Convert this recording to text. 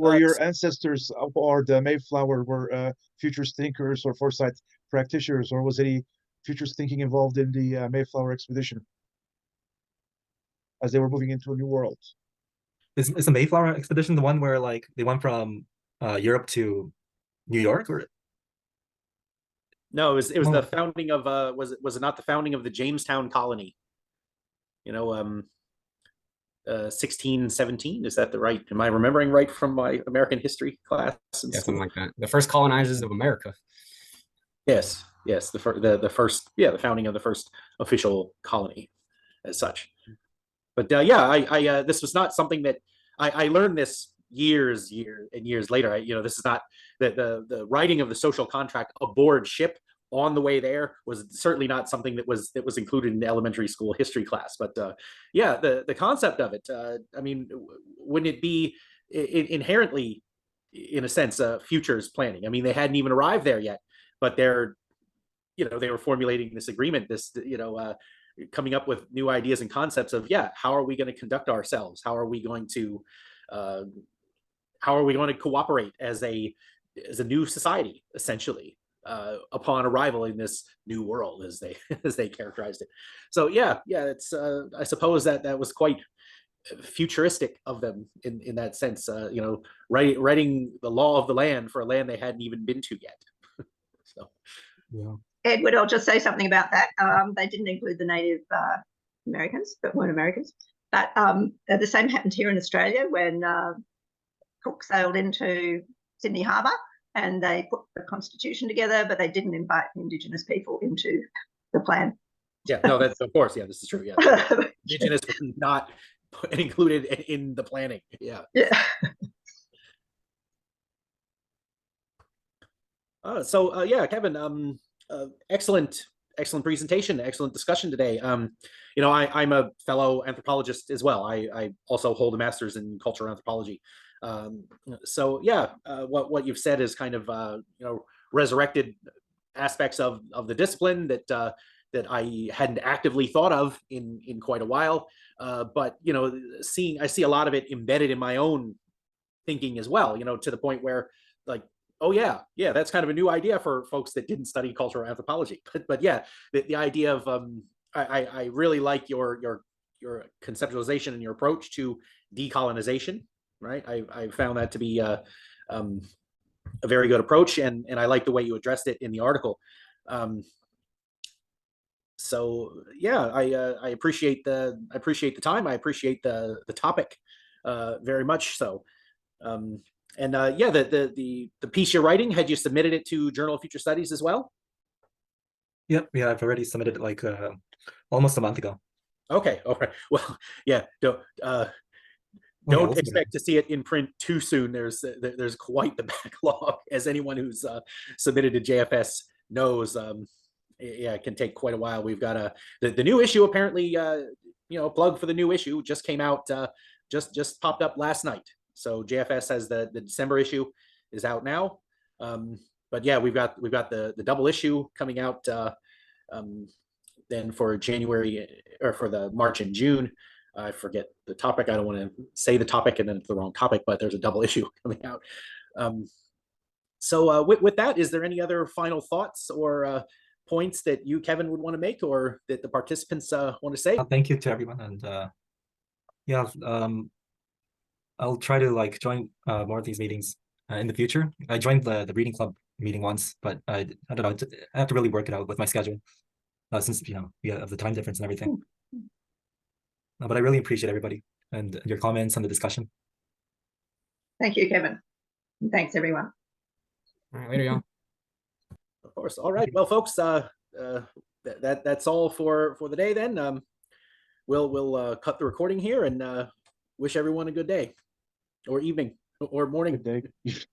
Were your ancestors or the Mayflower were futures thinkers or foresight practitioners, or was any futures thinking involved in the Mayflower Expedition as they were moving into a new world? Is the Mayflower Expedition the one where like they went from Europe to New York, or No, it was oh, the founding of was it not the founding of the Jamestown colony? You know, 1617, is that the right? Am I remembering right from my American history class in Yeah, school? something like that. The first colonizers of America. Yes, yes, the first, yeah, the founding of the first official colony as such. But yeah, I this was not something that I learned this years and years later. This is not the writing of the social contract aboard ship on the way there was certainly not something that was included in the elementary school history class. But yeah, the concept of it, I mean, wouldn't it be inherently, in a sense, futures planning? I mean, they hadn't even arrived there yet, but they were formulating this agreement, this coming up with new ideas and concepts of, yeah, how are we going to conduct ourselves? How are we going to cooperate as a new society, essentially, upon arrival in this new world, as they characterized it. So yeah, it's I suppose that was quite futuristic of them in that sense. Writing the law of the land for a land they hadn't even been to yet. So yeah. Edward, I'll just say something about that. They didn't include the Native Americans, but weren't Americans. But the same happened here in Australia when Cook sailed into Sydney Harbour, and they put the Constitution together, but they didn't invite Indigenous people into the plan. Yeah, no, that's of course, yeah, this is true. Yeah, Indigenous was not included in the planning. Yeah. Yeah. Yeah, Kevin, excellent presentation, excellent discussion today. I'm a fellow anthropologist as well. I also hold a master's in cultural anthropology. So yeah, what you've said is kind of resurrected aspects of the discipline that I hadn't actively thought of in quite a while. But I see a lot of it embedded in my own thinking as well. To the point where, like, oh yeah, that's kind of a new idea for folks that didn't study cultural anthropology. But yeah, the idea of I really like your conceptualization and your approach to decolonization. Right, I found that to be a very good approach, and I like the way you addressed it in the article. So yeah, I appreciate the time. I appreciate the topic very much. So. Yeah, the piece you're writing, had you submitted it to Journal of Future Studies as well? Yep, yeah, I've already submitted it like almost a month ago. Okay, all right. Well, yeah, don't expect to see it in print too soon. There's quite the backlog, as anyone who's submitted to JFS knows. Yeah, it can take quite a while. We've got the new issue, apparently, plug for the new issue just came out, just popped up last night. So JFS has the December issue is out now. But yeah, we've got the double issue coming out then for January, or for the March and June. I forget the topic. I don't want to say the topic and then it's the wrong topic, but there's a double issue coming out. So with that, is there any other final thoughts or points that you, Kevin, would want to make, or that the participants want to say? Thank you to everyone, and yeah, I'll try to join more of these meetings in the future. I joined the reading club meeting once, but I don't know. I have to really work it out with my schedule, since we have the time difference and everything. But I really appreciate everybody and your comments and the discussion. Thank you, Kevin. And thanks, everyone. All right, later, y'all. Of course. All right. Well, folks, that's all for the day. Then we'll cut the recording here and wish everyone a good day, or evening, or morning. Good day.